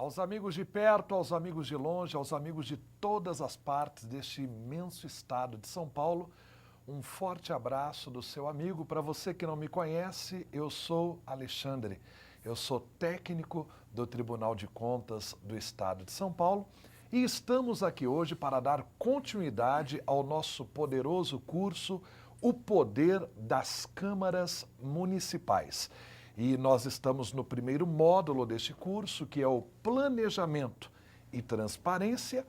Aos amigos de perto, aos amigos de longe, aos amigos de todas as partes deste imenso estado de São Paulo, um forte abraço do seu amigo. Para você que não me conhece, eu sou Alexandre. Eu sou técnico do Tribunal de Contas do Estado de São Paulo e estamos aqui hoje para dar continuidade ao nosso poderoso curso O Poder das Câmaras Municipais. E nós estamos no primeiro módulo deste curso, que é o Planejamento e Transparência,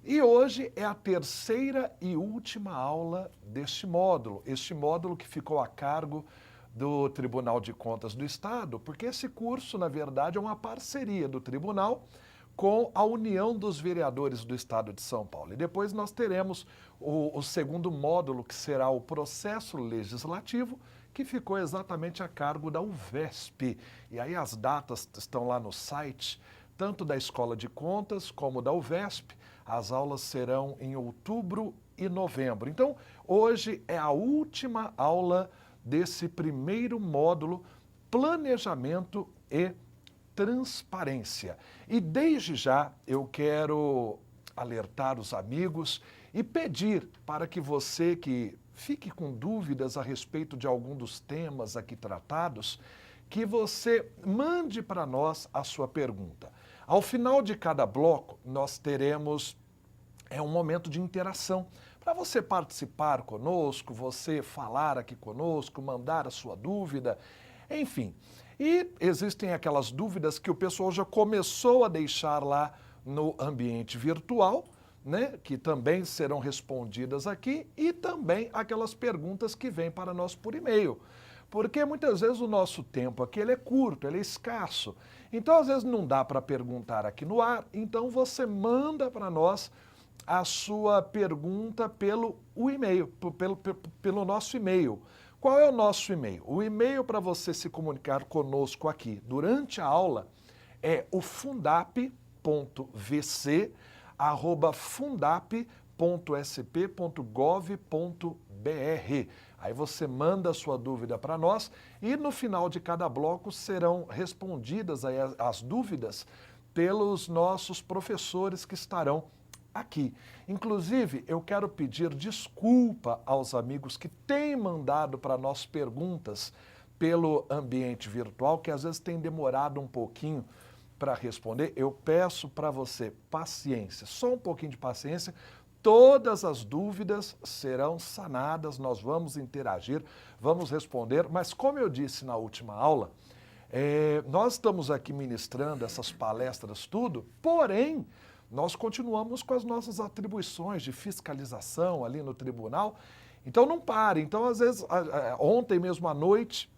e hoje é a terceira e última aula deste módulo. Este módulo que ficou a cargo do Tribunal de Contas do Estado, porque esse curso, na verdade, é uma parceria do Tribunal com a União dos Vereadores do Estado de São Paulo. E depois nós teremos o segundo módulo, que será o Processo Legislativo, que ficou exatamente a cargo da UVESP. E aí as datas estão lá no site, tanto da Escola de Contas como da UVESP. As aulas serão em outubro e novembro. Então, hoje é a última aula desse primeiro módulo, Planejamento e Transparência. E desde já eu quero alertar os amigos e pedir para que você que fique com dúvidas a respeito de algum dos temas aqui tratados, que você mande para nós a sua pergunta. Ao final de cada bloco, nós teremos um momento de interação para você participar conosco, você falar aqui conosco, mandar a sua dúvida, enfim. E existem aquelas dúvidas que o pessoal já começou a deixar lá no ambiente virtual, né, que também serão respondidas aqui, e também aquelas perguntas que vêm para nós por e-mail. Porque muitas vezes o nosso tempo aqui ele é curto, ele é escasso. Então, às vezes, não dá para perguntar aqui no ar, então você manda para nós a sua pergunta pelo e-mail, pelo nosso e-mail. Qual é o nosso e-mail? O e-mail para você se comunicar conosco aqui durante a aula é o fundap.vc@fundap.sp.gov.br. Aí você manda a sua dúvida para nós e no final de cada bloco serão respondidas aí as dúvidas pelos nossos professores que estarão aqui. Inclusive, eu quero pedir desculpa aos amigos que têm mandado para nós perguntas pelo ambiente virtual, que às vezes tem demorado um pouquinho para responder. Eu peço para você paciência, só um pouquinho de paciência. Todas as dúvidas serão sanadas, nós vamos interagir, vamos responder, mas como eu disse na última aula, nós estamos aqui ministrando essas palestras tudo, porém, nós continuamos com as nossas atribuições de fiscalização ali no tribunal, então não pare. Então, às vezes, ontem mesmo à noite,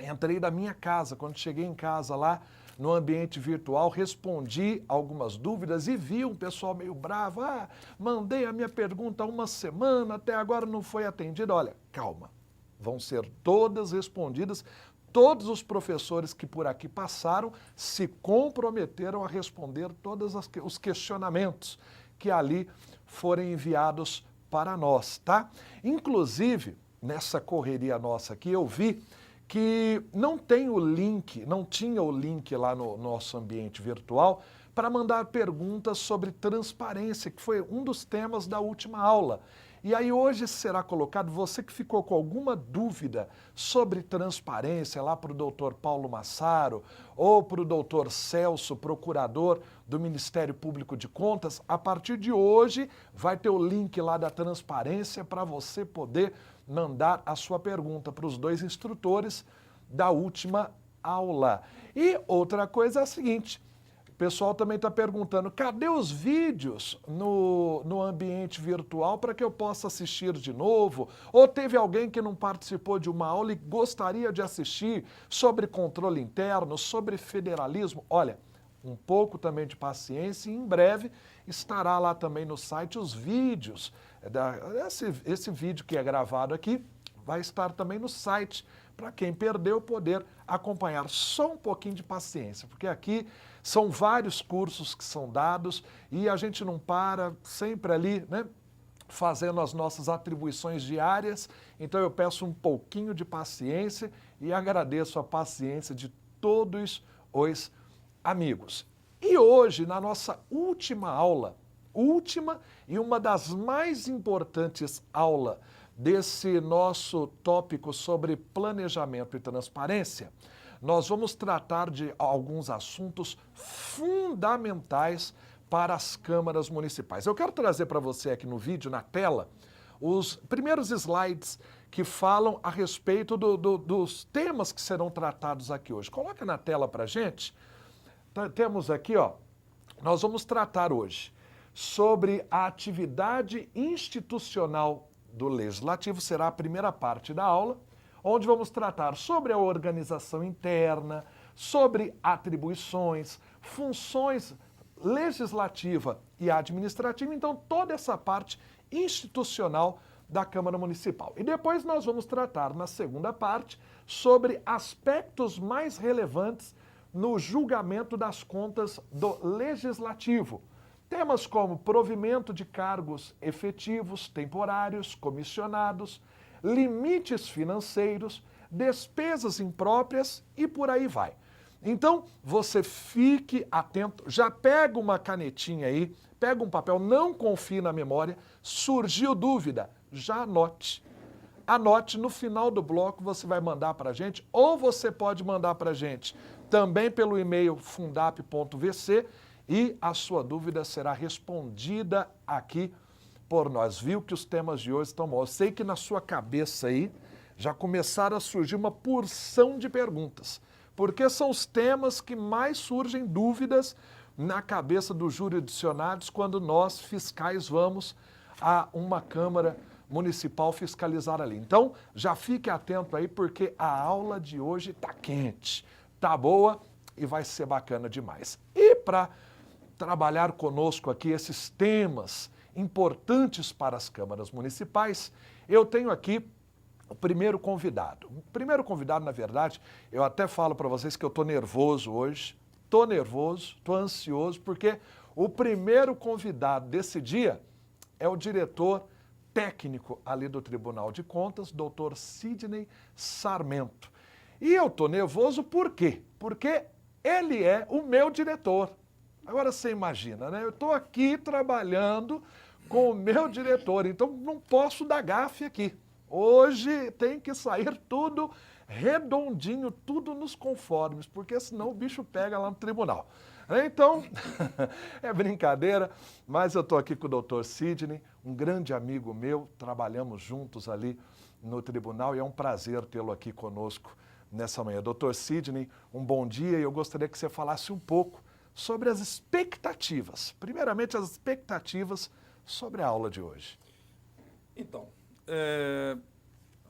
entrei da minha casa, quando cheguei em casa lá, no ambiente virtual, respondi algumas dúvidas e vi um pessoal meio bravo, mandei a minha pergunta há uma semana, até agora não foi atendida. Olha, calma, vão ser todas respondidas. Todos os professores que por aqui passaram se comprometeram a responder todos os questionamentos que ali forem enviados para nós, tá? Inclusive, nessa correria nossa aqui, eu vi que não tinha o link lá no nosso ambiente virtual para mandar perguntas sobre transparência, que foi um dos temas da última aula. E aí hoje será colocado, você que ficou com alguma dúvida sobre transparência lá para o doutor Paulo Massaro ou para o doutor Celso, procurador do Ministério Público de Contas, a partir de hoje vai ter o link lá da transparência para você poder mandar a sua pergunta para os dois instrutores da última aula. E outra coisa é a seguinte, o pessoal também está perguntando, cadê os vídeos no ambiente virtual para que eu possa assistir de novo? Ou teve alguém que não participou de uma aula e gostaria de assistir sobre controle interno, sobre federalismo? Olha, um pouco também de paciência e em breve estará lá também no site os vídeos. Esse vídeo que é gravado aqui vai estar também no site para quem perdeu poder acompanhar. Só um pouquinho de paciência, porque aqui são vários cursos que são dados e a gente não para, sempre ali, né, fazendo as nossas atribuições diárias. Então eu peço um pouquinho de paciência e agradeço a paciência de todos os amigos. E hoje, na nossa última aula, última e uma das mais importantes aulas desse nosso tópico sobre planejamento e transparência, nós vamos tratar de alguns assuntos fundamentais para as câmaras municipais. Eu quero trazer para você aqui no vídeo, na tela, os primeiros slides que falam a respeito dos temas que serão tratados aqui hoje. Coloca na tela para a gente. Temos aqui, ó, nós vamos tratar hoje sobre a atividade institucional do Legislativo, será a primeira parte da aula, onde vamos tratar sobre a organização interna, sobre atribuições, funções legislativa e administrativa, então toda essa parte institucional da Câmara Municipal. E depois nós vamos tratar, na segunda parte, sobre aspectos mais relevantes no julgamento das contas do Legislativo. Temas como provimento de cargos efetivos, temporários, comissionados, limites financeiros, despesas impróprias e por aí vai. Então, você fique atento, já pega uma canetinha aí, pega um papel, não confie na memória, surgiu dúvida, já anote. Anote, no final do bloco você vai mandar para a gente, ou você pode mandar para a gente também pelo e-mail fundap.vc e a sua dúvida será respondida aqui por nós. Viu que os temas de hoje estão bons. Eu sei que na sua cabeça aí já começaram a surgir uma porção de perguntas, porque são os temas que mais surgem dúvidas na cabeça dos jurisdicionados quando nós, fiscais, vamos a uma Câmara Municipal fiscalizar ali. Então, já fique atento aí, porque a aula de hoje está quente, está boa e vai ser bacana demais. E para trabalhar conosco aqui esses temas importantes para as câmaras municipais, eu tenho aqui o primeiro convidado. O primeiro convidado, na verdade, eu até falo para vocês que eu estou nervoso hoje, estou nervoso, estou ansioso, porque o primeiro convidado desse dia é o diretor técnico ali do Tribunal de Contas, doutor Sidney Sarmento. E eu estou nervoso por quê? Porque ele é o meu diretor. Agora você imagina, né? Eu estou aqui trabalhando com o meu diretor, então não posso dar gafe aqui. Hoje tem que sair tudo redondinho, tudo nos conformes, porque senão o bicho pega lá no tribunal. Então, é brincadeira, mas eu estou aqui com o doutor Sidney, um grande amigo meu, trabalhamos juntos ali no tribunal e é um prazer tê-lo aqui conosco nessa manhã. Doutor Sidney, um bom dia e eu gostaria que você falasse um pouco sobre as expectativas, primeiramente as expectativas sobre a aula de hoje. Então,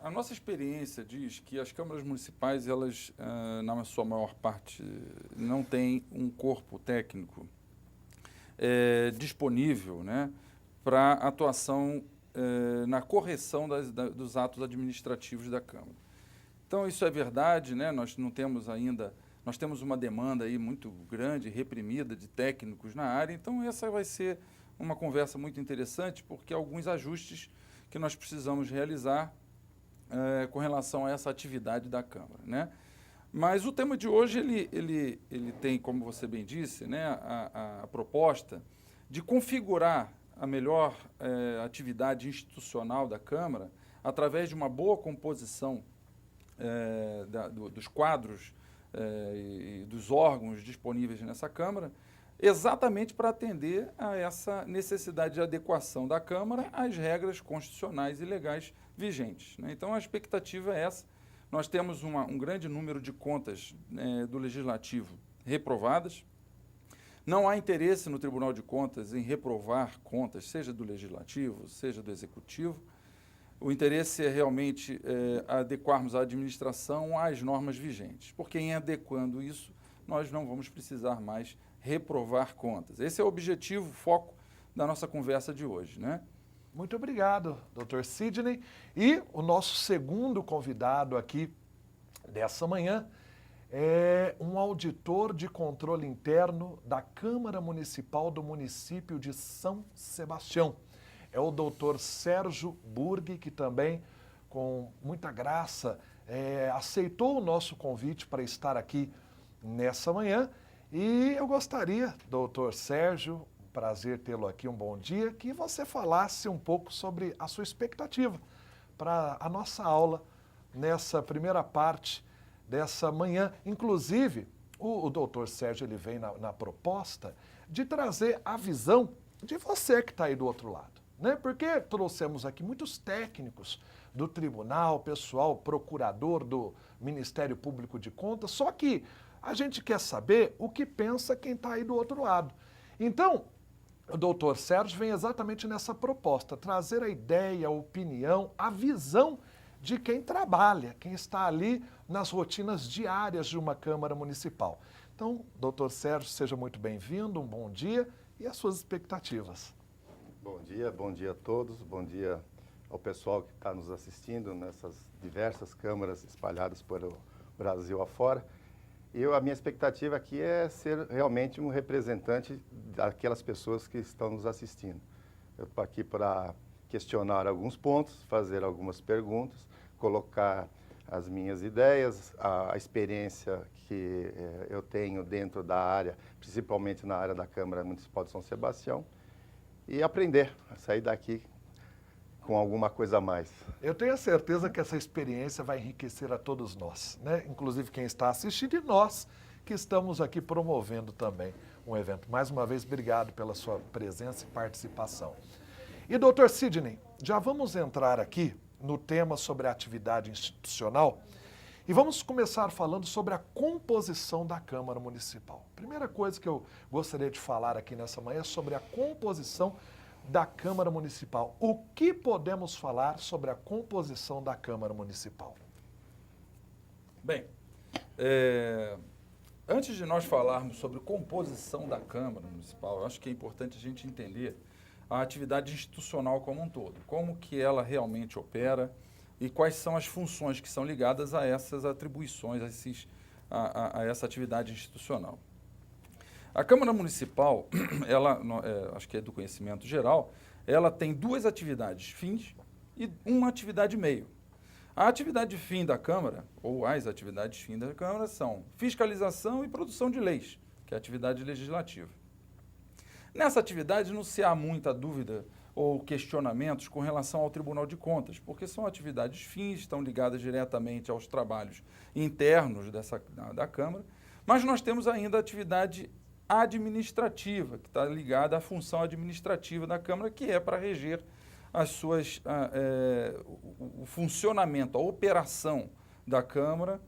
a nossa experiência diz que as câmaras municipais, elas, na sua maior parte, não têm um corpo técnico disponível, né, para atuação na correção dos atos administrativos da Câmara. Então, isso é verdade, né? Nós não temos ainda, nós temos uma demanda aí muito grande, reprimida, de técnicos na área, então essa vai ser uma conversa muito interessante, porque alguns ajustes que nós precisamos realizar com relação a essa atividade da Câmara, né? Mas o tema de hoje, ele tem, como você bem disse, né, a proposta de configurar a melhor atividade institucional da Câmara através de uma boa composição dos quadros e dos órgãos disponíveis nessa Câmara, exatamente para atender a essa necessidade de adequação da Câmara às regras constitucionais e legais vigentes, né? Então, a expectativa é essa. Nós temos um grande número de contas do Legislativo reprovadas. Não há interesse no Tribunal de Contas em reprovar contas, seja do Legislativo, seja do Executivo. O interesse é realmente adequarmos a administração às normas vigentes, porque em adequando isso, nós não vamos precisar mais reprovar contas. Esse é o objetivo, o foco da nossa conversa de hoje, né? Muito obrigado, doutor Sidney. E o nosso segundo convidado aqui dessa manhã é um auditor de controle interno da Câmara Municipal do município de São Sebastião. É o doutor Sérgio Burghi, que também, com muita graça, aceitou o nosso convite para estar aqui nessa manhã. E eu gostaria, doutor Sérgio, prazer tê-lo aqui, um bom dia, que você falasse um pouco sobre a sua expectativa para a nossa aula nessa primeira parte dessa manhã. Inclusive, o doutor Sérgio ele vem na proposta de trazer a visão de você que está aí do outro lado, né? Porque trouxemos aqui muitos técnicos do tribunal, pessoal, procurador do Ministério Público de Contas, só que a gente quer saber o que pensa quem está aí do outro lado. Então, o doutor Sérgio vem exatamente nessa proposta, trazer a ideia, a opinião, a visão de quem trabalha, quem está ali nas rotinas diárias de uma Câmara Municipal. Então, doutor Sérgio, seja muito bem-vindo, um bom dia e as suas expectativas. Bom dia a todos, bom dia ao pessoal que está nos assistindo nessas diversas câmaras espalhadas pelo Brasil afora. A minha expectativa aqui é ser realmente um representante daquelas pessoas que estão nos assistindo. Eu estou aqui para questionar alguns pontos, fazer algumas perguntas, colocar as minhas ideias, a experiência que eu tenho dentro da área, principalmente na área da Câmara Municipal de São Sebastião, e aprender a sair daqui com alguma coisa a mais. Eu tenho a certeza que essa experiência vai enriquecer a todos nós, né? Inclusive quem está assistindo e nós que estamos aqui promovendo também um evento. Mais uma vez, obrigado pela sua presença e participação. E doutor Sidney, já vamos entrar aqui no tema sobre a atividade institucional e vamos começar falando sobre a composição da Câmara Municipal. Primeira coisa que eu gostaria de falar aqui nessa manhã é sobre a composição da Câmara Municipal. O que podemos falar sobre a composição da Câmara Municipal? Bem, antes de nós falarmos sobre composição da Câmara Municipal, eu acho que é importante a gente entender a atividade institucional como um todo, como que ela realmente opera e quais são as funções que são ligadas a essas atribuições, a essa atividade institucional. A Câmara Municipal, ela, acho que é do conhecimento geral, ela tem duas atividades fins e uma atividade meio. A atividade fim da Câmara, ou as atividades fim da Câmara, são fiscalização e produção de leis, que é a atividade legislativa. Nessa atividade não se há muita dúvida ou questionamentos com relação ao Tribunal de Contas, porque são atividades fins, estão ligadas diretamente aos trabalhos internos da Câmara, mas nós temos ainda a atividade administrativa, que está ligada à função administrativa da Câmara, que é para reger o funcionamento, a operação da Câmara,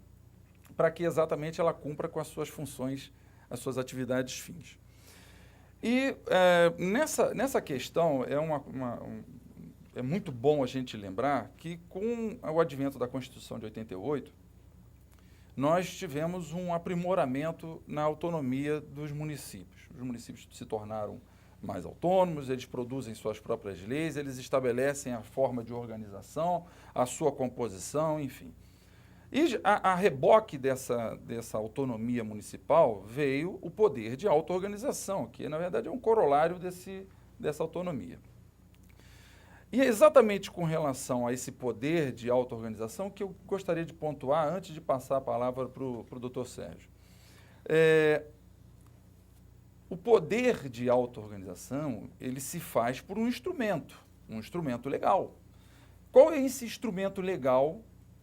para que exatamente ela cumpra com as suas funções, as suas atividades fins. E nessa questão é muito bom a gente lembrar que com o advento da Constituição de 88, nós tivemos um aprimoramento na autonomia dos municípios. Os municípios se tornaram mais autônomos, eles produzem suas próprias leis, eles estabelecem a forma de organização, a sua composição, enfim. E a reboque dessa autonomia municipal veio o poder de auto-organização, que na verdade é um corolário dessa autonomia. E é exatamente com relação a esse poder de auto-organização que eu gostaria de pontuar antes de passar a palavra para o doutor Sérgio. O poder de auto-organização, ele se faz por um instrumento legal. Qual é esse instrumento legal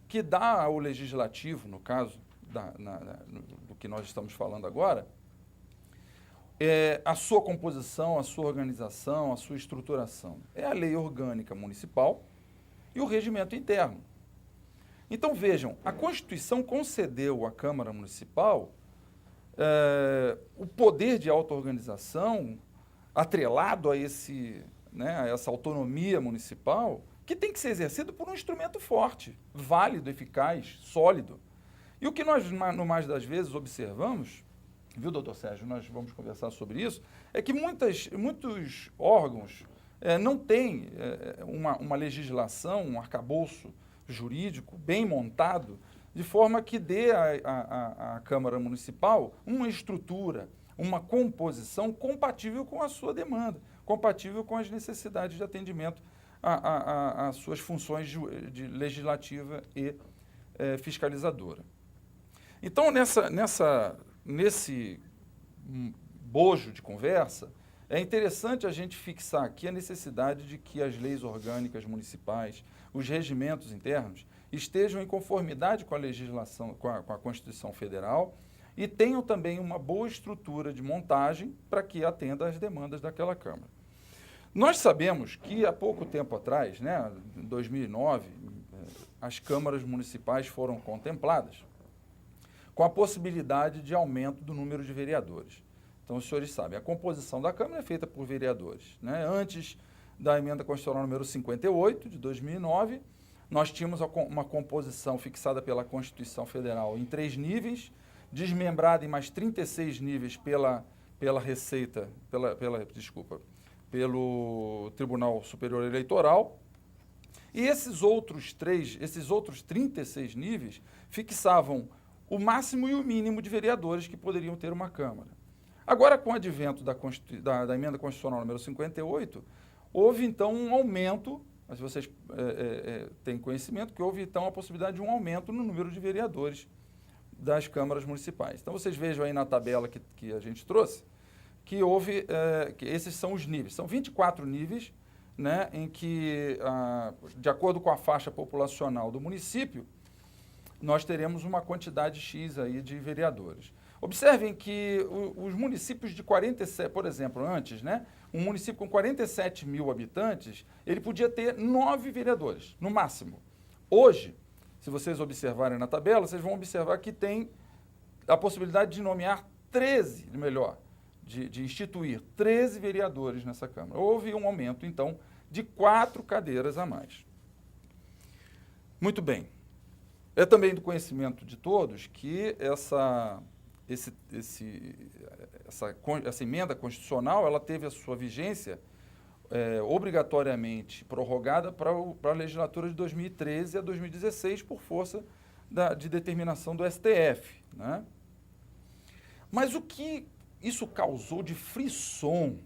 que dá ao legislativo, no caso do que nós estamos falando agora, a sua composição, a sua organização, a sua estruturação? É a Lei Orgânica Municipal e o Regimento Interno. Então, vejam, a Constituição concedeu à Câmara Municipal o poder de auto-organização atrelado a essa autonomia municipal, que tem que ser exercido por um instrumento forte, válido, eficaz, sólido. E o que nós, no mais das vezes, observamos, viu, doutor Sérgio, nós vamos conversar sobre isso, é que muitos órgãos não têm uma legislação, um arcabouço jurídico bem montado, de forma que dê à Câmara Municipal uma estrutura, uma composição compatível com a sua demanda, compatível com as necessidades de atendimento às suas funções de legislativa e fiscalizadora. Então, bojo de conversa, é interessante a gente fixar aqui a necessidade de que as leis orgânicas municipais, os regimentos internos, estejam em conformidade com a legislação, com a Constituição Federal e tenham também uma boa estrutura de montagem para que atenda às demandas daquela Câmara. Nós sabemos que há pouco tempo atrás, né, em 2009, as câmaras municipais foram contempladas com a possibilidade de aumento do número de vereadores. Então, os senhores sabem, a composição da Câmara é feita por vereadores, né? Antes da emenda constitucional número 58, de 2009, nós tínhamos uma composição fixada pela Constituição Federal em 3 níveis, desmembrada em mais 36 níveis pela Receita, pelo Tribunal Superior Eleitoral. E esses outros 36 níveis fixavam o máximo e o mínimo de vereadores que poderiam ter uma Câmara. Agora, com o advento da emenda constitucional número 58, houve então um aumento, mas vocês têm conhecimento que houve então a possibilidade de um aumento no número de vereadores das câmaras municipais. Então, vocês vejam aí na tabela que a gente trouxe, que houve, que esses são os níveis. São 24 níveis, né, em que, de acordo com a faixa populacional do município, nós teremos uma quantidade X aí de vereadores. Observem que os municípios de 47, por exemplo, antes, né, um município com 47 mil habitantes, ele podia ter 9 vereadores, no máximo. Hoje, se vocês observarem na tabela, vocês vão observar que tem a possibilidade de nomear 13, melhor, de instituir 13 vereadores nessa Câmara. Houve um aumento, então, de 4 cadeiras a mais. Muito bem. É também do conhecimento de todos que essa emenda constitucional ela teve a sua vigência obrigatoriamente prorrogada para a legislatura de 2013 a 2016 por força de determinação do STF, né? Mas o que isso causou de frisson,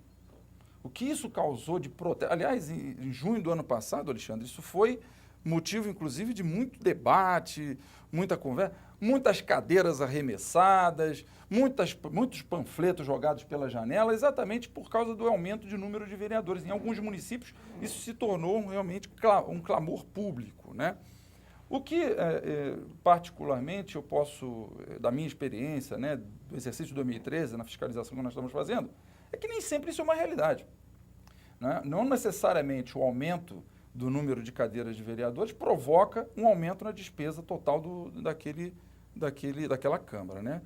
o que isso causou de protesto? Aliás, em junho do ano passado, Alexandre, isso foi motivo, inclusive, de muito debate, muita conversa, muitas cadeiras arremessadas, muitos panfletos jogados pela janela, exatamente por causa do aumento de número de vereadores. Em alguns municípios, isso se tornou realmente um clamor público, né? O que, particularmente, eu posso, da minha experiência, né, do exercício de 2013, na fiscalização que nós estamos fazendo, é que nem sempre isso é uma realidade, né? Não necessariamente o aumento do número de cadeiras de vereadores provoca um aumento na despesa total daquela Câmara, né?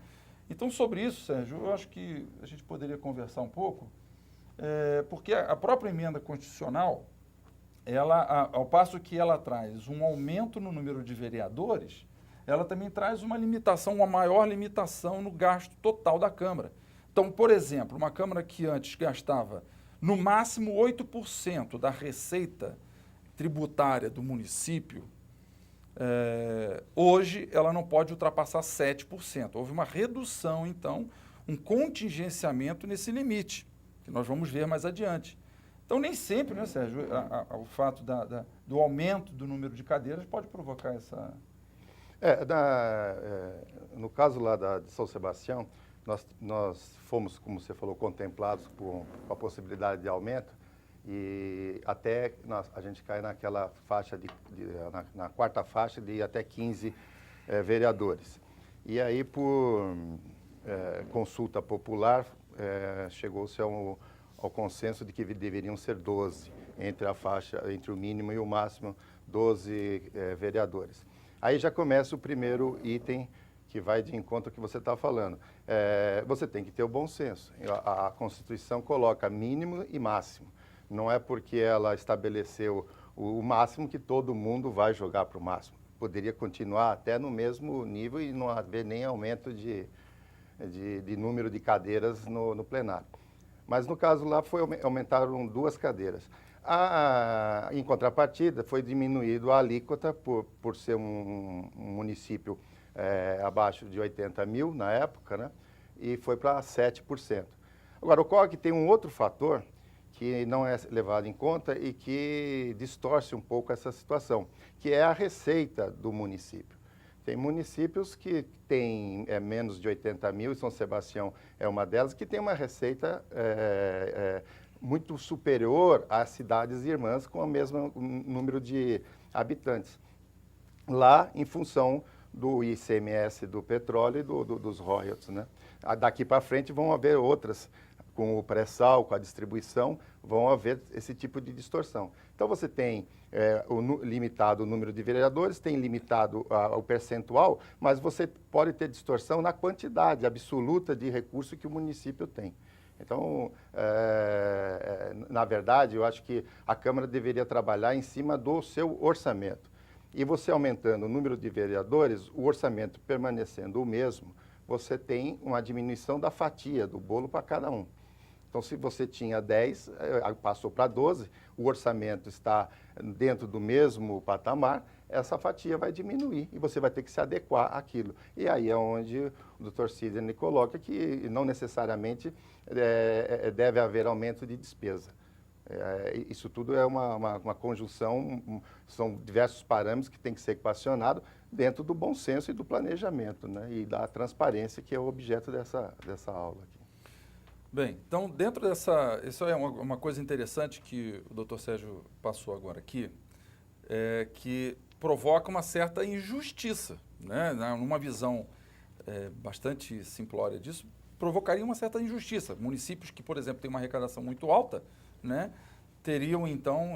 Então, sobre isso, Sérgio, eu acho que a gente poderia conversar um pouco, porque a própria emenda constitucional, ao passo que ela traz um aumento no número de vereadores, ela também traz uma maior limitação no gasto total da Câmara. Então, por exemplo, uma Câmara que antes gastava no máximo 8% da receita tributária do município, hoje ela não pode ultrapassar 7%. Houve uma redução, então, um contingenciamento nesse limite, que nós vamos ver mais adiante. Então, nem sempre, né, Sérgio, o fato do aumento do número de cadeiras pode provocar essa... no caso lá de São Sebastião, nós fomos, como você falou, contemplados com a possibilidade de aumento, e até a gente cai naquela faixa, na quarta faixa de até 15 vereadores. E aí, por consulta popular, chegou-se ao consenso de que deveriam ser 12, entre o mínimo e o máximo, 12 vereadores. Aí já começa o primeiro item que vai de encontro ao que você está falando. Você tem que ter o bom senso. A Constituição coloca mínimo e máximo. Não é porque ela estabeleceu o máximo que todo mundo vai jogar para o máximo. Poderia continuar até no mesmo nível e não haver nem aumento de número de cadeiras no plenário. Mas no caso lá aumentaram 2 cadeiras. Em contrapartida, foi diminuído a alíquota por ser um município abaixo de 80 mil na época, né? E foi para 7%. Agora, ocorre que tem um outro fator que não é levado em conta e que distorce um pouco essa situação, que é a receita do município. Tem municípios que têm menos de 80 mil, e São Sebastião é uma delas, que tem uma receita muito superior às cidades irmãs com o mesmo número de habitantes. Lá, em função do ICMS do petróleo e dos royalties, né? Daqui para frente vão haver outras, com o pré-sal, com a distribuição, vão haver esse tipo de distorção. Então você tem limitado o número de vereadores, tem limitado o percentual, mas você pode ter distorção na quantidade absoluta de recurso que o município tem. Então, na verdade, eu acho que a Câmara deveria trabalhar em cima do seu orçamento. E você aumentando o número de vereadores, o orçamento permanecendo o mesmo, você tem uma diminuição da fatia do bolo para cada um. Então, se você tinha 10, passou para 12, o orçamento está dentro do mesmo patamar, essa fatia vai diminuir e você vai ter que se adequar àquilo. E aí é onde o Dr. Sidney coloca que não necessariamente deve haver aumento de despesa. Isso tudo é uma conjunção, são diversos parâmetros que têm que ser equacionados dentro do bom senso e do planejamento, né? E da transparência, que é o objeto dessa aula aqui. Bem, então dentro dessa, isso é uma coisa interessante que o Dr. Sérgio passou agora aqui, que provoca uma certa injustiça, né? Numa visão bastante simplória disso, provocaria uma certa injustiça. Municípios que, por exemplo, têm uma arrecadação muito alta, né, teriam então,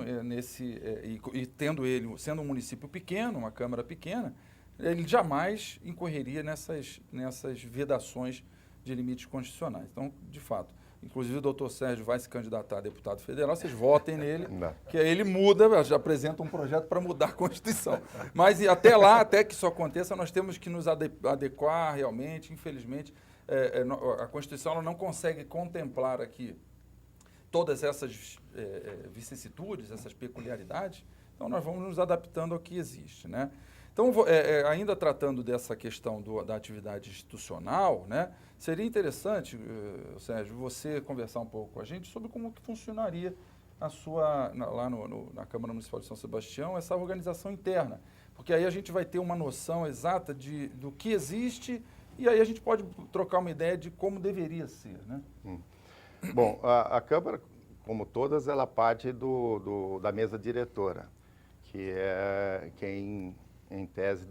tendo ele, sendo um município pequeno, uma Câmara pequena, ele jamais incorreria nessas vedações de limites constitucionais. Então, de fato, inclusive o doutor Sérgio vai se candidatar a deputado federal, vocês votem nele, que aí ele muda, já apresenta um projeto para mudar a Constituição. Mas até lá, até que isso aconteça, nós temos que nos adequar realmente, infelizmente, a Constituição ela não consegue contemplar aqui todas essas vicissitudes, essas peculiaridades, então nós vamos nos adaptando ao que existe, né? Então, ainda tratando dessa questão da atividade institucional, né, seria interessante, Sérgio, você conversar um pouco com a gente sobre como que funcionaria lá na Câmara Municipal de São Sebastião, essa organização interna, porque aí a gente vai ter uma noção exata do que existe e aí a gente pode trocar uma ideia de como deveria ser, né? Bom, a Câmara, como todas, ela parte da mesa diretora, que é quem, em tese,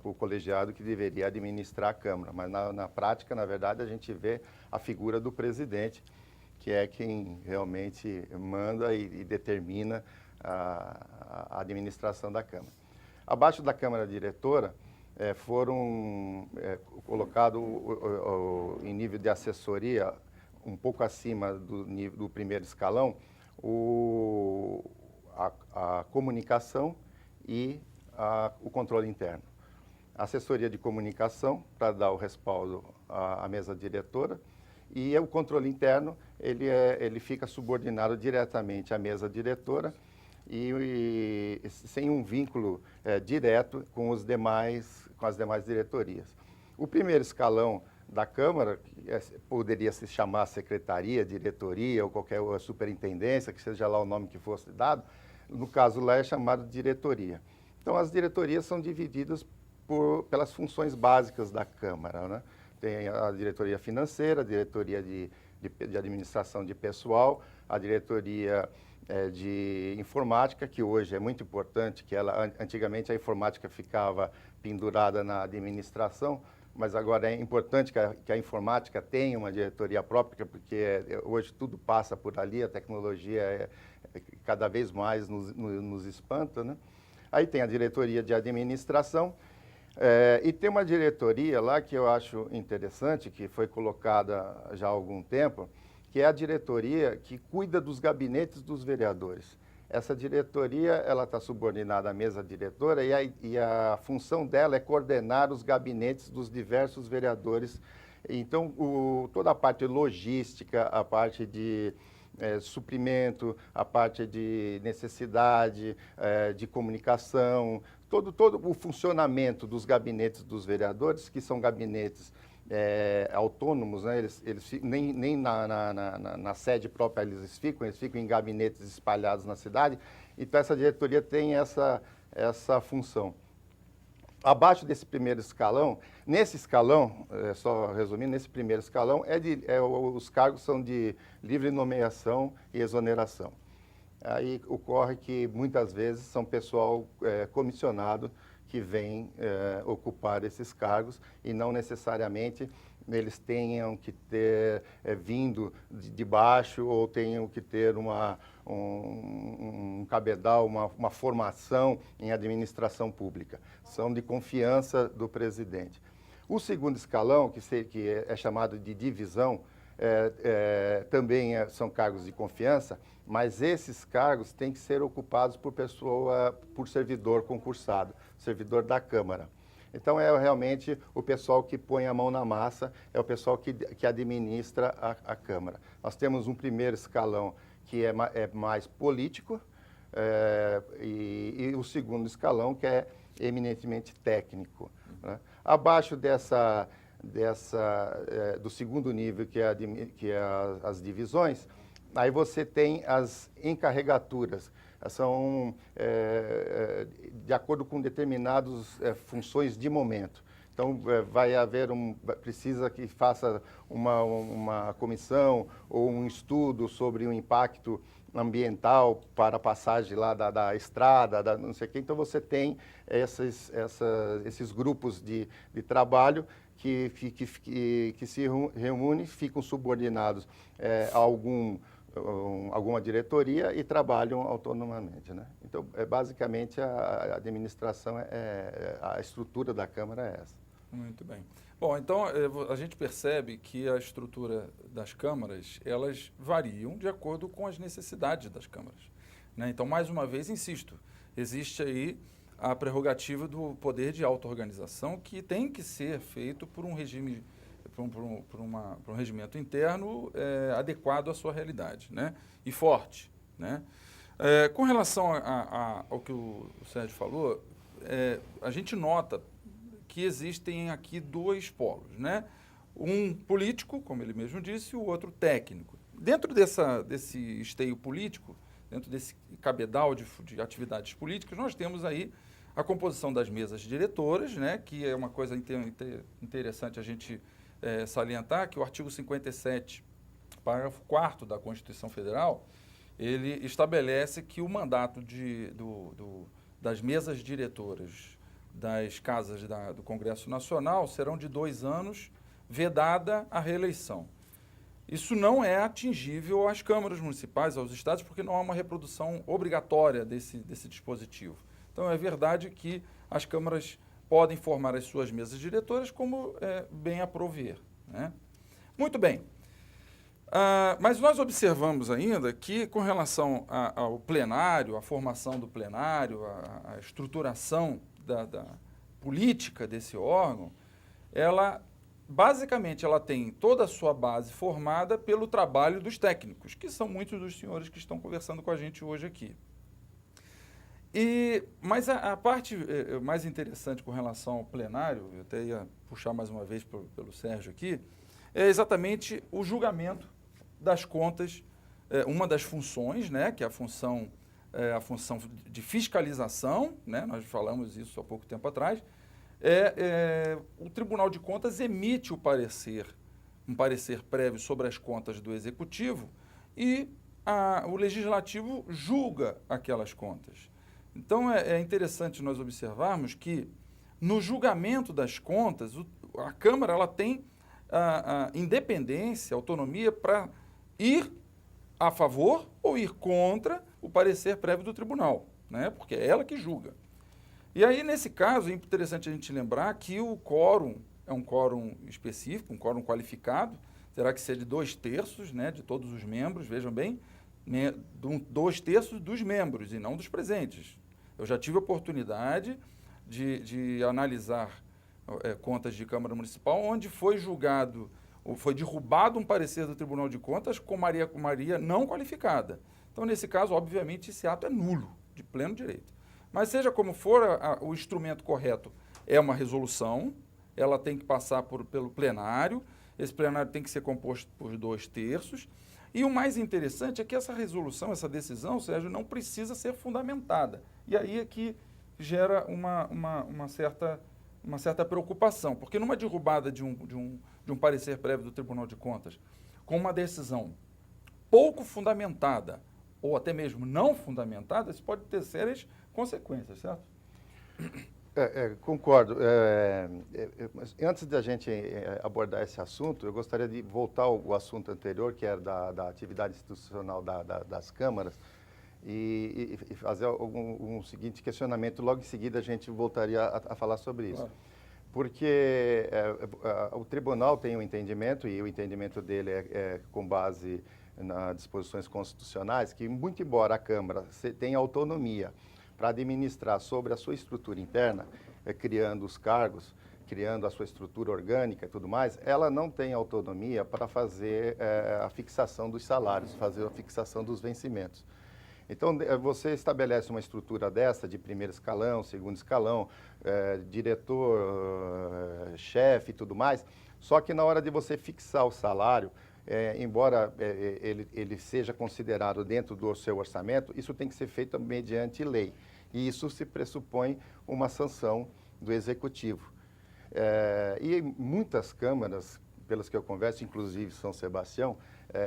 o colegiado que deveria administrar a Câmara. Mas, na prática, na verdade, a gente vê a figura do presidente, que é quem realmente manda e determina a administração da Câmara. Abaixo da Câmara diretora, foram colocados em nível de assessoria, um pouco acima do primeiro escalão, a comunicação e o controle interno. A assessoria de comunicação, para dar o respaldo à mesa diretora, e o controle interno, ele fica subordinado diretamente à mesa diretora e sem um vínculo direto com as demais diretorias. O primeiro escalão da Câmara, que poderia se chamar secretaria, diretoria ou qualquer superintendência, que seja lá o nome que fosse dado, no caso lá é chamado de diretoria. Então, as diretorias são divididas pelas funções básicas da Câmara, né? Tem a diretoria financeira, a diretoria de administração de pessoal, a diretoria de informática, que hoje é muito importante, que antigamente a informática ficava pendurada na administração, mas agora é importante que a informática tenha uma diretoria própria, porque hoje tudo passa por ali, a tecnologia cada vez mais nos espanta, né? Aí tem a diretoria de administração, e tem uma diretoria lá que eu acho interessante, que foi colocada já há algum tempo, que é a diretoria que cuida dos gabinetes dos vereadores. Essa diretoria ela está subordinada à mesa diretora e a função dela é coordenar os gabinetes dos diversos vereadores. Então, toda a parte logística, a parte de suprimento, a parte de necessidade, de comunicação, todo o funcionamento dos gabinetes dos vereadores, que são gabinetes autônomos, né? Eles nem na sede própria eles ficam em gabinetes espalhados na cidade. Então, essa diretoria tem essa função. Abaixo desse primeiro escalão, nesse escalão, só resumindo, nesse primeiro escalão, os cargos são de livre nomeação e exoneração. Aí ocorre que muitas vezes são pessoal comissionado que vem ocupar esses cargos e não necessariamente eles tenham que ter vindo de baixo ou tenham que ter um cabedal, uma formação em administração pública. São de confiança do presidente. O segundo escalão, que é chamado de divisão, também são cargos de confiança, mas esses cargos têm que ser ocupados por servidor concursado, servidor da Câmara. Então, é realmente o pessoal que põe a mão na massa, é o pessoal que administra a Câmara. Nós temos um primeiro escalão que é mais político e o segundo escalão que é eminentemente técnico, né? Abaixo do segundo nível, que é as divisões, aí você tem as encarregaturas. São de acordo com determinadas funções de momento. Então, precisa que faça uma comissão ou um estudo sobre o impacto ambiental para a passagem lá da estrada, não sei o quê. Então, você tem esses grupos de trabalho que se reúnem, ficam subordinados a alguma diretoria e trabalham autonomamente, né? Então, basicamente, a administração, a estrutura da Câmara é essa. Muito bem. Bom, então, a gente percebe que a estrutura das câmaras, elas variam de acordo com as necessidades das câmaras, né? Então, mais uma vez, insisto, existe aí a prerrogativa do poder de auto-organização que tem que ser feito por um regime por um regimento interno adequado à sua realidade, né? E forte, né? Com relação ao que o Sérgio falou, a gente nota que existem aqui dois polos, né? Um político, como ele mesmo disse, e o outro técnico. Dentro desse esteio político, dentro desse cabedal de atividades políticas, nós temos aí a composição das mesas diretoras, né? Que é uma coisa interessante a gente salientar, que o artigo 57, parágrafo 4º da Constituição Federal, ele estabelece que o mandato das mesas diretoras das casas do Congresso Nacional serão de 2 anos, vedada a reeleição. Isso não é atingível às câmaras municipais, aos estados, porque não há uma reprodução obrigatória desse dispositivo. Então, é verdade que as câmaras podem formar as suas mesas diretoras como bem aprover, né? Muito bem. Mas nós observamos ainda que, com relação ao plenário, a formação do plenário, a estruturação da política desse órgão, basicamente, ela tem toda a sua base formada pelo trabalho dos técnicos, que são muitos dos senhores que estão conversando com a gente hoje aqui. Mas a parte mais interessante com relação ao plenário, eu até ia puxar mais uma vez pelo Sérgio aqui, é exatamente o julgamento das contas, uma das funções, né, que é a função de fiscalização, né, nós falamos isso há pouco tempo atrás, o Tribunal de Contas emite um parecer prévio sobre as contas do Executivo e o Legislativo julga aquelas contas. Então, é interessante nós observarmos que, no julgamento das contas, a Câmara ela tem a independência, a autonomia para ir a favor ou ir contra o parecer prévio do tribunal, né? Porque é ela que julga. E aí, nesse caso, é interessante a gente lembrar que o quórum é um quórum específico, um quórum qualificado, terá que ser de 2/3, né, de todos os membros, vejam bem, 2/3 dos membros e não dos presentes. Eu já tive a oportunidade de analisar contas de Câmara Municipal, onde foi julgado, ou foi derrubado um parecer do Tribunal de Contas com maioria não qualificada. Então, nesse caso, obviamente, esse ato é nulo, de pleno direito. Mas, seja como for, o instrumento correto é uma resolução, ela tem que passar pelo plenário, esse plenário tem que ser composto por 2/3, e o mais interessante é que essa resolução, essa decisão, Sérgio, não precisa ser fundamentada. E aí é que gera uma certa uma certa preocupação, porque numa derrubada de um parecer prévio do Tribunal de Contas, com uma decisão pouco fundamentada, ou até mesmo não fundamentada, isso pode ter sérias consequências, certo? Concordo. Mas antes da gente abordar esse assunto, eu gostaria de voltar ao assunto anterior, que era da atividade institucional das câmaras, e fazer um seguinte questionamento. Logo em seguida, a gente voltaria a falar sobre isso. Claro. Porque o tribunal tem um entendimento, e o entendimento dele é com base nas disposições constitucionais, que, muito embora a Câmara tenha autonomia para administrar sobre a sua estrutura interna, criando os cargos, criando a sua estrutura orgânica e tudo mais, ela não tem autonomia para fazer a fixação dos salários, fazer a fixação dos vencimentos. Então, você estabelece uma estrutura dessa, de primeiro escalão, segundo escalão, diretor, chefe e tudo mais, só que na hora de você fixar o salário, embora ele seja considerado dentro do seu orçamento, isso tem que ser feito mediante lei. E isso se pressupõe uma sanção do Executivo. E muitas câmaras, pelas que eu converso, inclusive São Sebastião,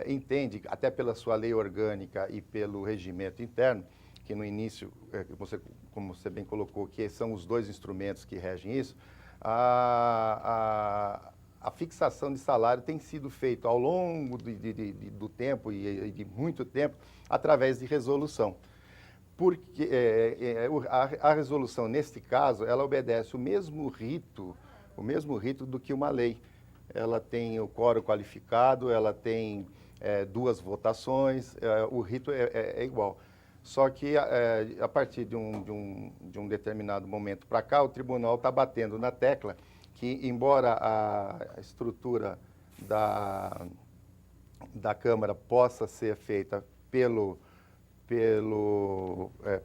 entende, até pela sua lei orgânica e pelo regimento interno, que no início, como você bem colocou, que são os dois instrumentos que regem isso, a fixação de salário tem sido feita ao longo do tempo e de muito tempo através de resolução. Porque a resolução, neste caso, ela obedece o mesmo rito do que uma lei. Ela tem o quórum qualificado, ela tem duas votações, o rito é igual. Só que a partir de um determinado momento para cá, o tribunal está batendo na tecla que, embora a estrutura da Câmara possa ser feita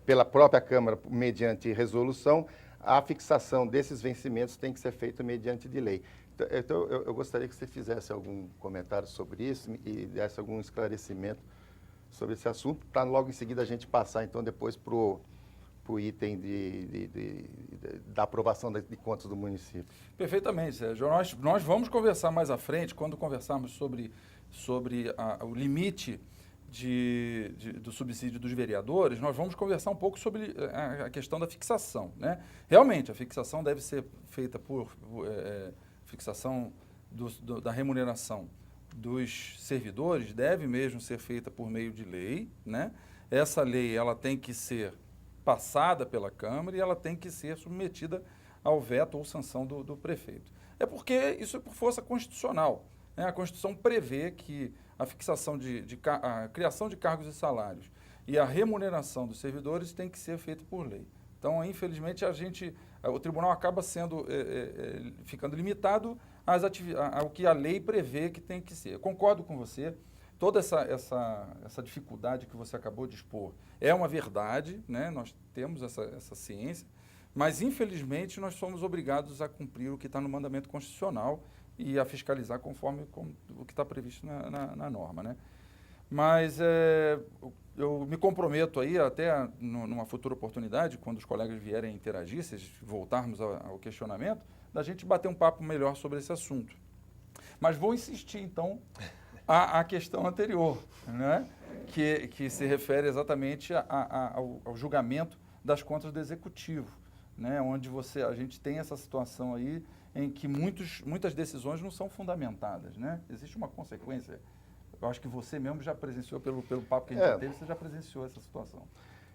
pela própria Câmara mediante resolução, a fixação desses vencimentos tem que ser feita mediante de lei. Então, eu gostaria que você fizesse algum comentário sobre isso e desse algum esclarecimento sobre esse assunto, para logo em seguida a gente passar, então, depois para o item da aprovação de contas do município. Perfeitamente, Sérgio. Nós vamos conversar mais à frente, quando conversarmos sobre o limite do subsídio dos vereadores, nós vamos conversar um pouco sobre a questão da fixação, né? Realmente, a fixação deve ser feita por fixação da remuneração dos servidores, deve mesmo ser feita por meio de lei, né? Essa lei ela tem que ser passada pela Câmara e ela tem que ser submetida ao veto ou sanção do prefeito. É porque isso é por força constitucional, né? A Constituição prevê que a fixação a criação de cargos e salários e a remuneração dos servidores tem que ser feita por lei. Então, infelizmente, o tribunal acaba ficando limitado ao que a lei prevê que tem que ser. Eu concordo com você, toda essa dificuldade que você acabou de expor é uma verdade, né? Nós temos essa ciência, mas, infelizmente, nós somos obrigados a cumprir o que está no mandamento constitucional e a fiscalizar conforme o que está previsto na norma, né? Mas eu me comprometo aí, até numa futura oportunidade, quando os colegas vierem interagir, se voltarmos ao questionamento, da gente bater um papo melhor sobre esse assunto. Mas vou insistir, então, à questão anterior, né? Que se refere exatamente ao julgamento das contas do Executivo, né? Onde a gente tem essa situação aí em que muitas decisões não são fundamentadas, né? Existe uma consequência. Eu acho que você mesmo já presenciou, pelo papo que a gente já teve, você já presenciou essa situação.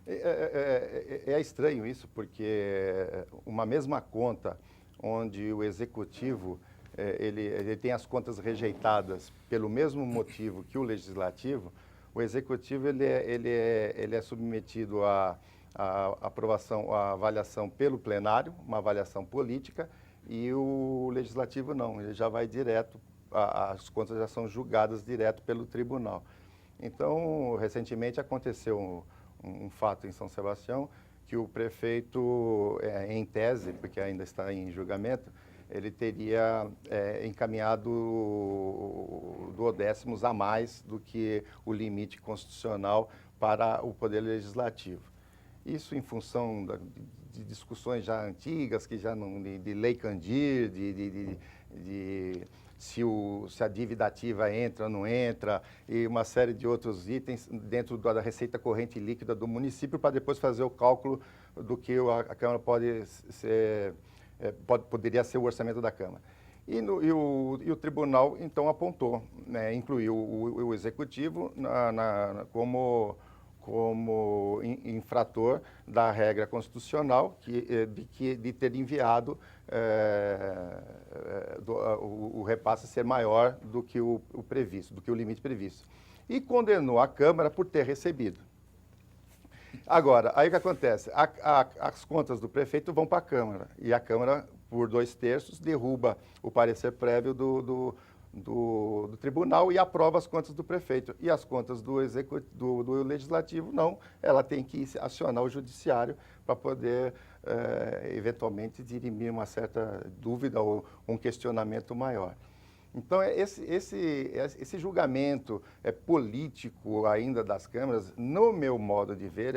É estranho isso, porque uma mesma conta onde o Executivo ele tem as contas rejeitadas pelo mesmo motivo que o Legislativo, o Executivo ele é submetido à aprovação, à avaliação pelo plenário, uma avaliação política, e o Legislativo não, ele já vai direto, as contas já são julgadas direto pelo tribunal. Então, recentemente aconteceu um fato em São Sebastião, que o prefeito, em tese, porque ainda está em julgamento, ele teria encaminhado duodécimos a mais do que o limite constitucional para o Poder Legislativo. Isso em função de discussões já antigas, que já não, de Lei Candir, se a dívida ativa entra ou não entra, e uma série de outros itens dentro da receita corrente líquida do município, para depois fazer o cálculo do que a Câmara poderia ser o orçamento da Câmara. E o tribunal, então, apontou, né, incluiu o Executivo como infrator da regra constitucional de ter enviado o repasse ser maior do que o previsto, do que o limite previsto. E condenou a Câmara por ter recebido. Agora, aí o que acontece? As contas do prefeito vão para a Câmara, e a Câmara, por 2/3, derruba o parecer prévio do tribunal e aprova as contas do prefeito. E as contas do legislativo, não. Ela tem que acionar o judiciário para poder, eventualmente, dirimir uma certa dúvida ou um questionamento maior. Então, esse julgamento político ainda das câmaras, no meu modo de ver,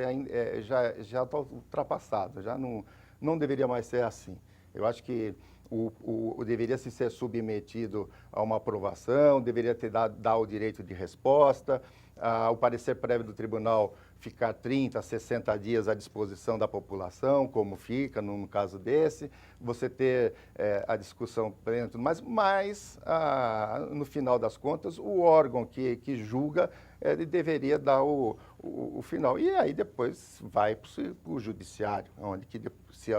já está ultrapassado, já não deveria mais ser assim. Eu acho que deveria se ser submetido a uma aprovação, deveria dar o direito de resposta, o parecer prévio do tribunal ficar 30, 60 dias à disposição da população, como fica no caso desse, você ter a discussão plena e tudo mais, mas, no final das contas, o órgão que julga ele deveria dar o final. E aí depois vai para o judiciário, onde se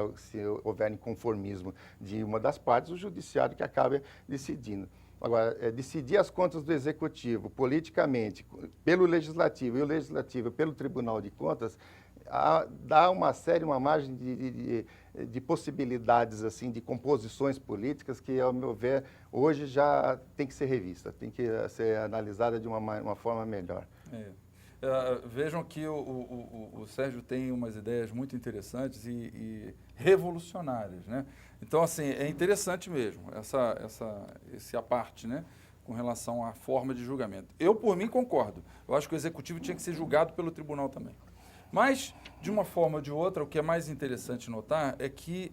houver inconformismo de uma das partes, o judiciário que acaba decidindo. Agora, decidir as contas do Executivo politicamente, pelo Legislativo, e o Legislativo pelo Tribunal de Contas, dá uma margem de possibilidades, assim, de composições políticas que, ao meu ver, hoje já tem que ser revista, tem que ser analisada de uma forma melhor. Vejam que o Sérgio tem umas ideias muito interessantes e revolucionárias, né? Então, assim, é interessante mesmo esse aparte, né, com relação à forma de julgamento. Eu, por mim, concordo. Eu acho que o Executivo tinha que ser julgado pelo Tribunal também. Mas, de uma forma ou de outra, o que é mais interessante notar é que,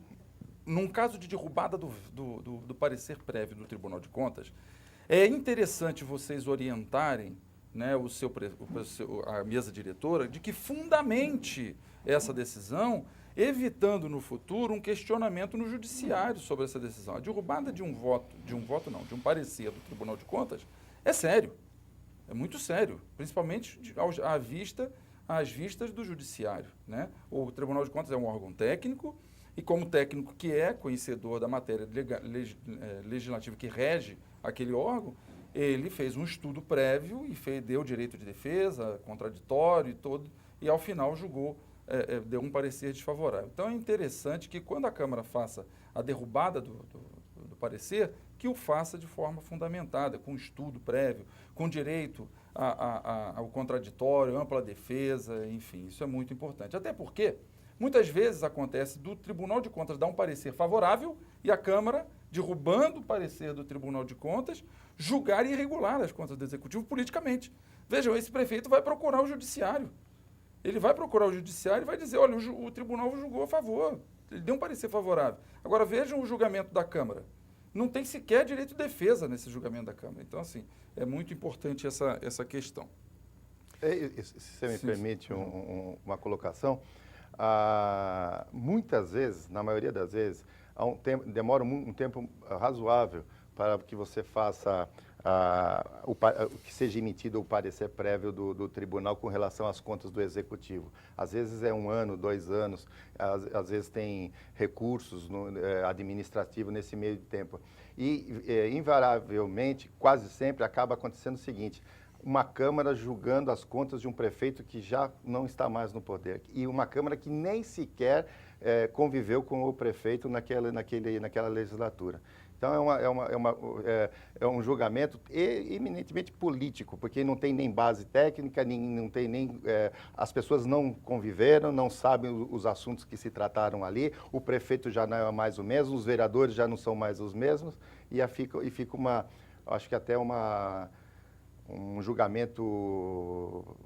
num caso de derrubada do parecer prévio do Tribunal de Contas, é interessante vocês orientarem, né, a mesa diretora, de que fundamente essa decisão, evitando no futuro um questionamento no judiciário sobre essa decisão. A derrubada de um parecer do Tribunal de Contas é sério, é muito sério, principalmente às vistas do judiciário, né? O Tribunal de Contas é um órgão técnico e, como técnico que é conhecedor da matéria legislativa que rege aquele órgão, ele fez um estudo prévio e deu direito de defesa, contraditório e todo, e ao final deu um parecer desfavorável. Então é interessante que quando a Câmara faça a derrubada do parecer, que o faça de forma fundamentada, com estudo prévio, com direito ao contraditório, ampla defesa, enfim, isso é muito importante. Até porque muitas vezes acontece do Tribunal de Contas dar um parecer favorável e a Câmara, derrubando o parecer do Tribunal de Contas, julgar irregular as contas do Executivo politicamente. Vejam, esse prefeito vai procurar o judiciário. Ele vai procurar o judiciário e vai dizer, olha, o tribunal julgou a favor, ele deu um parecer favorável. Agora vejam o julgamento da Câmara. Não tem sequer direito de defesa nesse julgamento da Câmara. Então, assim, é muito importante essa questão. Se você me permite uma colocação, muitas vezes, na maioria das vezes, demora um tempo razoável para que você faça que seja emitido o parecer prévio do tribunal com relação às contas do Executivo. Às vezes é 1 ano, 2 anos, às vezes tem recursos administrativos nesse meio de tempo. E, invariavelmente, quase sempre, acaba acontecendo o seguinte: uma Câmara julgando as contas de um prefeito que já não está mais no poder. E uma Câmara que nem sequer conviveu com o prefeito naquela legislatura. Então, é um julgamento eminentemente político, porque não tem nem base técnica, as pessoas não conviveram, não sabem os assuntos que se trataram ali, o prefeito já não é mais o mesmo, os vereadores já não são mais os mesmos, fica acho que até um julgamento,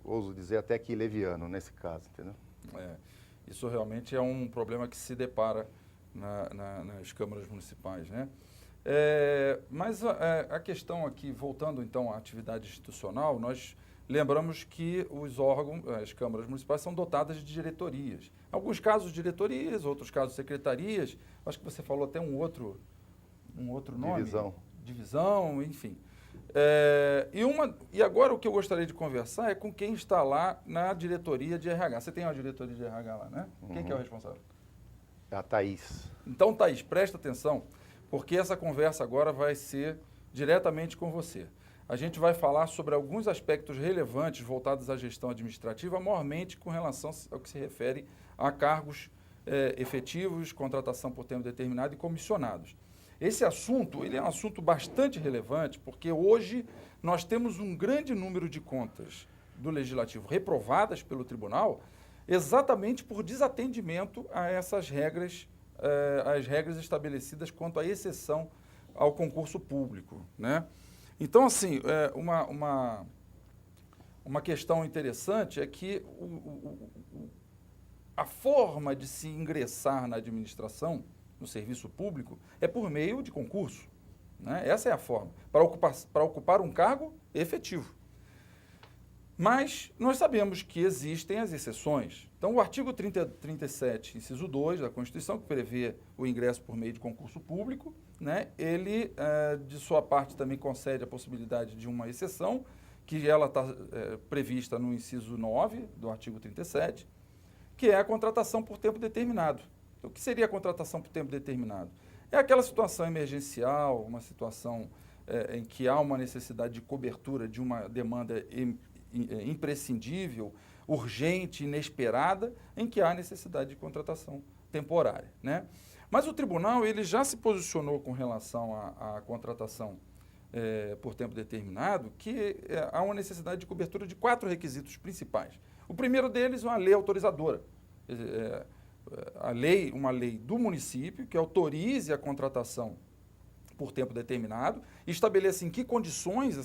ouso dizer, até que leviano nesse caso, entendeu? Isso realmente é um problema que se depara nas câmaras municipais, né? Mas a questão aqui, voltando então à atividade institucional, nós lembramos que os órgãos, as câmaras municipais são dotadas de diretorias. Em alguns casos diretorias, outros casos secretarias, acho que você falou até um outro nome. Divisão, enfim. E agora o que eu gostaria de conversar é com quem está lá na diretoria de RH. Você tem uma diretoria de RH lá, né? Quem que é o responsável? É a Thaís. Então, Thaís, presta atenção, porque essa conversa agora vai ser diretamente com você. A gente vai falar sobre alguns aspectos relevantes voltados à gestão administrativa, maiormente com relação ao que se refere a cargos efetivos, contratação por tempo determinado e comissionados. Esse assunto, ele é um assunto bastante relevante, porque hoje nós temos um grande número de contas do Legislativo reprovadas pelo Tribunal, exatamente por desatendimento a essas regras, as regras estabelecidas quanto à exceção ao concurso público, né? Então, assim, uma questão interessante é que a forma de se ingressar na administração, no serviço público, é por meio de concurso, né? Essa é a forma, para ocupar um cargo efetivo. Mas nós sabemos que existem as exceções. Então, o artigo 37, inciso 2 da Constituição, que prevê o ingresso por meio de concurso público, né, ele, de sua parte, também concede a possibilidade de uma exceção, que ela está prevista no inciso 9 do artigo 37, que é a contratação por tempo determinado. O que seria a contratação por tempo determinado? É aquela situação emergencial, uma situação em que há uma necessidade de cobertura de uma demanda imprescindível, urgente, inesperada, em que há necessidade de contratação temporária, né? Mas o tribunal ele já se posicionou com relação à contratação por tempo determinado, que há uma necessidade de cobertura de 4 requisitos principais. O primeiro deles é uma lei autorizadora. Uma lei do município que autorize a contratação por tempo determinado, estabeleça em que condições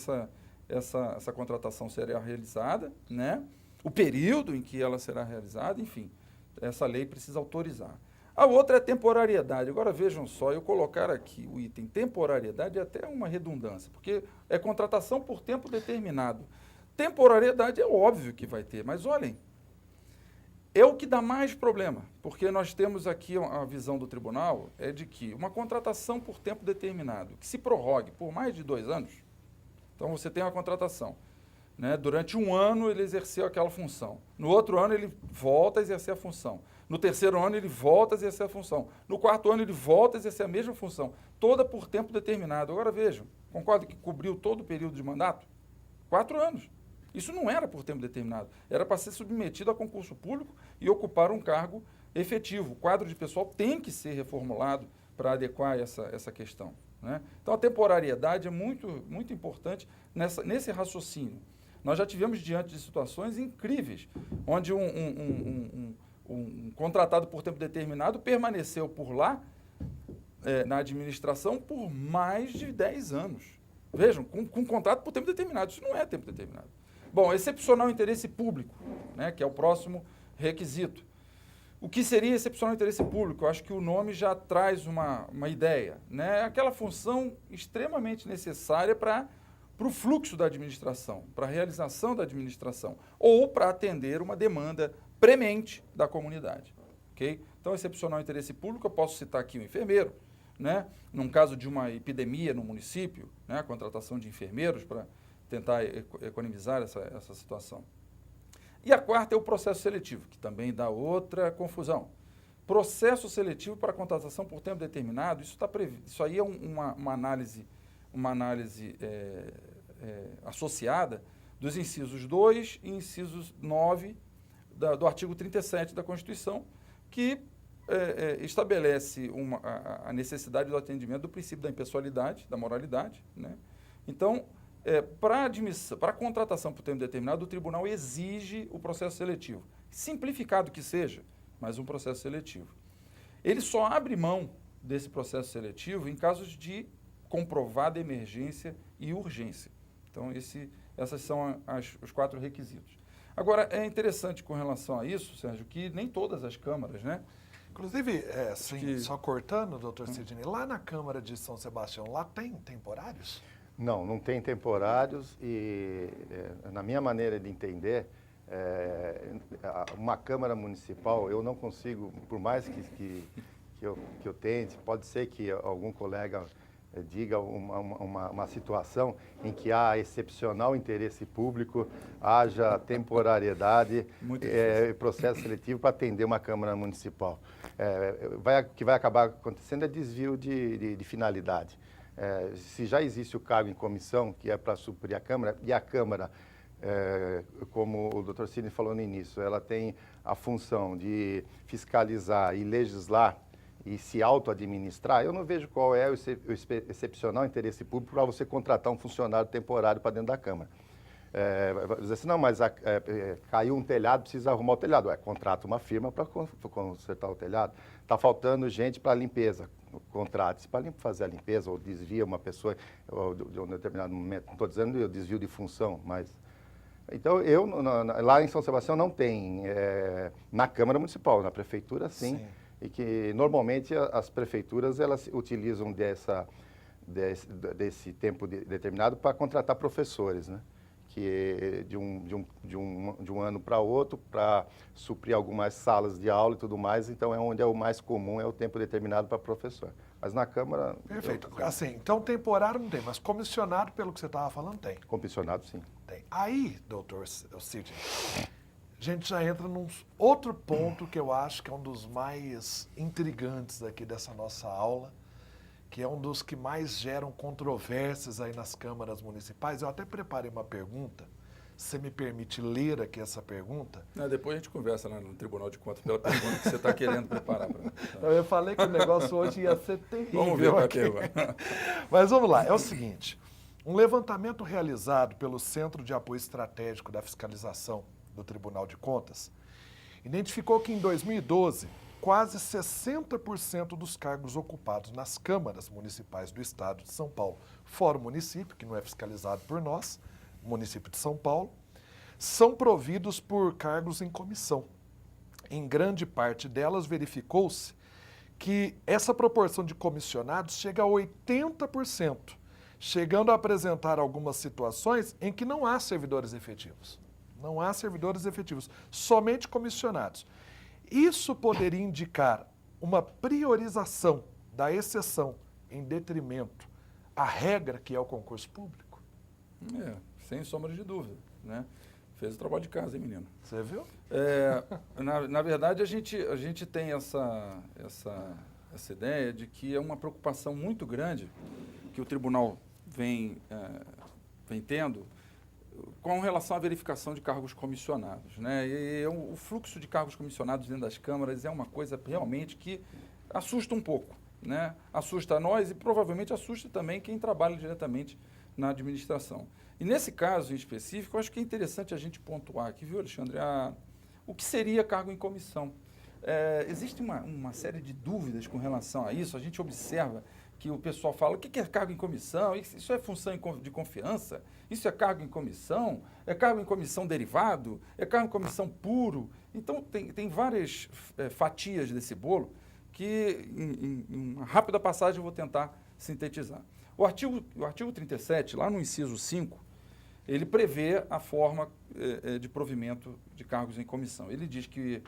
essa contratação será realizada, né? O período em que ela será realizada, enfim, essa lei precisa autorizar. A outra é temporariedade. Agora vejam só, eu colocar aqui o item temporariedade é até uma redundância, porque é contratação por tempo determinado. Temporariedade é óbvio que vai ter, mas olhem, é o que dá mais problema, porque nós temos aqui a visão do tribunal é de que uma contratação por tempo determinado, que se prorrogue por mais de 2 anos, então você tem uma contratação, né? Durante um ano ele exerceu aquela função, no outro ano ele volta a exercer a função, no terceiro ano ele volta a exercer a função, no quarto ano ele volta a exercer a mesma função, toda por tempo determinado. Agora vejam, concorda que cobriu todo o período de mandato? 4 anos. Isso não era por tempo determinado, era para ser submetido a concurso público e ocupar um cargo efetivo. O quadro de pessoal tem que ser reformulado para adequar essa questão, né? Então, a temporariedade é muito, muito importante nesse raciocínio. Nós já tivemos diante de situações incríveis, onde um contratado por tempo determinado permaneceu por lá, na administração, por mais de 10 anos. Vejam, com contrato por tempo determinado. Isso não é tempo determinado. Bom, excepcional interesse público, né, que é o próximo requisito. O que seria excepcional interesse público? Eu acho que o nome já traz uma ideia, né? Aquela função extremamente necessária para o fluxo da administração, para a realização da administração, ou para atender uma demanda premente da comunidade. Okay? Então, excepcional interesse público, eu posso citar aqui o enfermeiro, né? Num caso de uma epidemia no município, né? A contratação de enfermeiros para tentar economizar essa situação. E a quarta é o processo seletivo, que também dá outra confusão. Processo seletivo para contratação por tempo determinado, isso aí é uma análise associada dos incisos 2 e incisos 9 do artigo 37 da Constituição, que estabelece a necessidade do atendimento do princípio da impessoalidade, da moralidade, né? Então, para a contratação por tempo determinado, o tribunal exige o processo seletivo. Simplificado que seja, mas um processo seletivo. Ele só abre mão desse processo seletivo em casos de comprovada emergência e urgência. Então, esses são os 4 requisitos. Agora, é interessante com relação a isso, Sérgio, que nem todas as câmaras, né? Inclusive, que- só cortando, doutor Sidney, lá na Câmara de São Sebastião, lá tem temporários? Não tem temporários e, na minha maneira de entender, uma Câmara Municipal, eu não consigo, por mais que eu tente, pode ser que algum colega diga uma situação em que há excepcional interesse público, haja temporariedade, processo seletivo para atender uma Câmara Municipal. O que vai acabar acontecendo é desvio de finalidade. Se já existe o cargo em comissão, que é para suprir a Câmara, e a Câmara, como o doutor Sidney falou no início, ela tem a função de fiscalizar e legislar e se auto-administrar, eu não vejo qual é o excepcional interesse público para você contratar um funcionário temporário para dentro da Câmara. Vai dizer assim, não, mas caiu um telhado, precisa arrumar o telhado. Contrata uma firma para consertar o telhado. Está faltando gente para limpeza. Contrate-se para fazer a limpeza ou desvia uma pessoa de um determinado momento. Não estou dizendo eu desvio de função, mas... Então, lá em São Sebastião não tem, na Câmara Municipal, na Prefeitura sim. E que normalmente as prefeituras elas utilizam desse tempo determinado para contratar professores, né? Que de um ano para outro, para suprir algumas salas de aula e tudo mais, então onde é o mais comum, é o tempo determinado para professor. Mas na Câmara... Perfeito. Assim, então temporário não tem, mas comissionado, pelo que você estava falando, tem. Comissionado, sim. Tem. Aí, doutor Sidney, a gente já entra num outro ponto que eu acho que é um dos mais intrigantes aqui dessa nossa aula, que é um dos que mais geram controvérsias aí nas câmaras municipais. Eu até preparei uma pergunta, se você me permite ler aqui essa pergunta. Depois a gente conversa lá no Tribunal de Contas pela pergunta que você está querendo preparar. Eu falei que o negócio hoje ia ser terrível. Vamos ver a aqui. pergunta. Mas vamos lá, é o seguinte, um levantamento realizado pelo Centro de Apoio Estratégico da Fiscalização do Tribunal de Contas identificou que em 2012, quase 60% dos cargos ocupados nas câmaras municipais do estado de São Paulo, fora o município, que não é fiscalizado por nós, o município de São Paulo, são providos por cargos em comissão. Em grande parte delas, verificou-se que essa proporção de comissionados chega a 80%, chegando a apresentar algumas situações em que não há servidores efetivos. Não há servidores efetivos, somente comissionados. Isso poderia indicar uma priorização da exceção em detrimento à regra que é o concurso público? Sem sombra de dúvida, né? Fez o trabalho de casa, hein, menino? Você viu? Na verdade, a gente tem essa ideia de que é uma preocupação muito grande que o tribunal vem tendo com relação à verificação de cargos comissionados, né? E o fluxo de cargos comissionados dentro das câmaras é uma coisa realmente que assusta um pouco, né? Assusta a nós e provavelmente assusta também quem trabalha diretamente na administração. E nesse caso em específico, eu acho que é interessante a gente pontuar aqui, viu, Alexandre, o que seria cargo em comissão. Existe uma série de dúvidas com relação a isso. A gente observa que o pessoal fala, o que é cargo em comissão? Isso é função de confiança? Isso é cargo em comissão? É cargo em comissão derivado? É cargo em comissão puro? Então, tem várias fatias desse bolo que, em uma rápida passagem, eu vou tentar sintetizar. O artigo 37, lá no inciso 5, ele prevê a forma de provimento de cargos em comissão. Ele diz que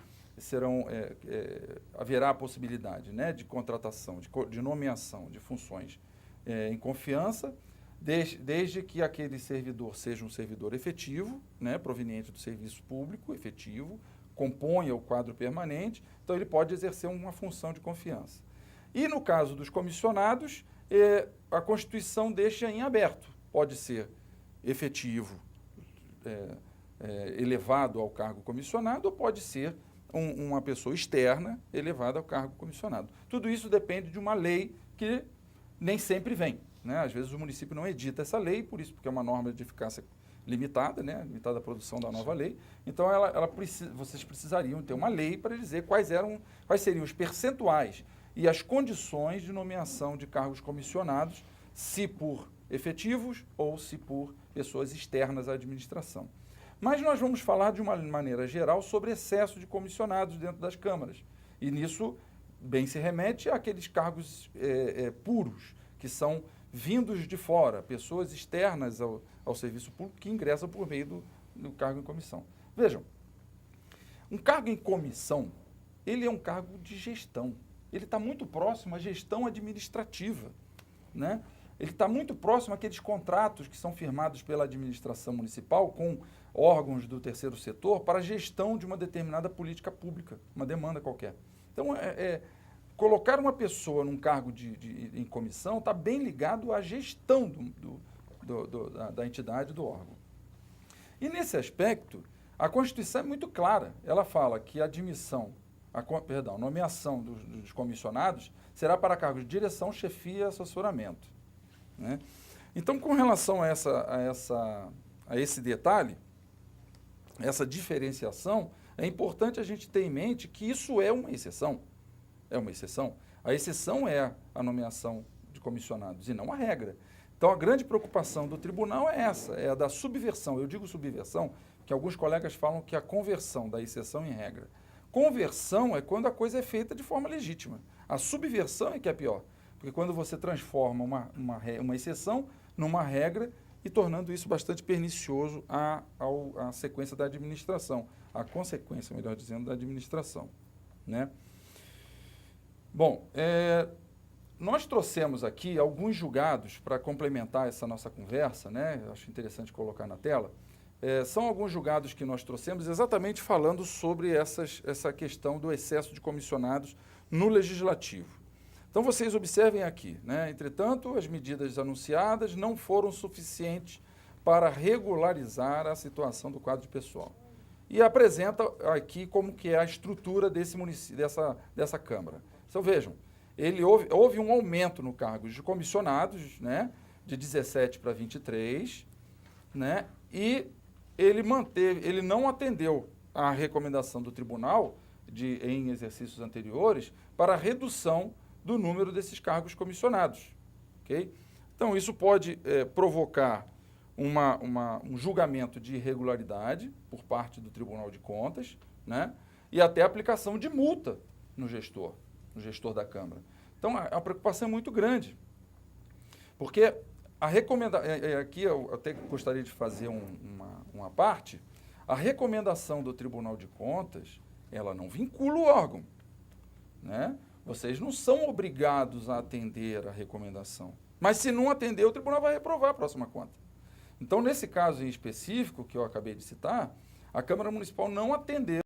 haverá a possibilidade, né, de contratação, de nomeação de funções em confiança, desde que aquele servidor seja um servidor efetivo, né, proveniente do serviço público efetivo, componha o quadro permanente, então ele pode exercer uma função de confiança. E no caso dos comissionados, a Constituição deixa em aberto, pode ser efetivo, elevado ao cargo comissionado, ou pode ser uma pessoa externa elevada ao cargo comissionado. Tudo isso depende de uma lei que nem sempre vem, né? Às vezes o município não edita essa lei, por isso, porque é uma norma de eficácia limitada, né? Limitada à produção da nova lei. Então, vocês precisariam ter uma lei para dizer quais seriam os percentuais e as condições de nomeação de cargos comissionados, se por efetivos ou se por pessoas externas à administração. Mas nós vamos falar de uma maneira geral sobre excesso de comissionados dentro das câmaras. E nisso bem se remete àqueles cargos puros, que são vindos de fora, pessoas externas ao serviço público que ingressam por meio do cargo em comissão. Vejam, um cargo em comissão, ele é um cargo de gestão. Ele está muito próximo à gestão administrativa, né? Ele está muito próximo àqueles contratos que são firmados pela administração municipal com órgãos do terceiro setor para a gestão de uma determinada política pública, uma demanda qualquer. Então, colocar uma pessoa num cargo em comissão está bem ligado à gestão da entidade, do órgão. E nesse aspecto, a Constituição é muito clara. Ela fala que a nomeação dos comissionados será para cargos de direção, chefia e assessoramento, né? Então, com relação a esse detalhe, essa diferenciação, é importante a gente ter em mente que isso é uma exceção. É uma exceção. A exceção é a nomeação de comissionados e não a regra. Então, a grande preocupação do tribunal é essa, é a da subversão. Eu digo subversão, que alguns colegas falam que é a conversão da exceção em regra. Conversão é quando a coisa é feita de forma legítima. A subversão é que é pior, porque quando você transforma uma exceção numa regra e tornando isso bastante pernicioso à sequência da administração, à consequência, melhor dizendo, da administração, né? Bom, nós trouxemos aqui alguns julgados para complementar essa nossa conversa, né? Eu acho interessante colocar na tela. São alguns julgados que nós trouxemos exatamente falando sobre essa questão do excesso de comissionados no Legislativo. Então, vocês observem aqui, né? Entretanto, as medidas anunciadas não foram suficientes para regularizar a situação do quadro de pessoal. E apresenta aqui como que é a estrutura dessa Câmara. Então, vejam, houve um aumento no cargo de comissionados, né? De 17 para 23, né? E ele não atendeu à recomendação do tribunal em exercícios anteriores para a redução do número desses cargos comissionados, ok? Então, isso pode provocar um julgamento de irregularidade por parte do Tribunal de Contas, né? E até a aplicação de multa no gestor da Câmara. Então, a preocupação é muito grande, porque aqui eu até gostaria de fazer uma parte. A recomendação do Tribunal de Contas, ela não vincula o órgão, né? Vocês não são obrigados a atender a recomendação. Mas se não atender, o tribunal vai reprovar a próxima conta. Então, nesse caso em específico, que eu acabei de citar, a Câmara Municipal não atendeu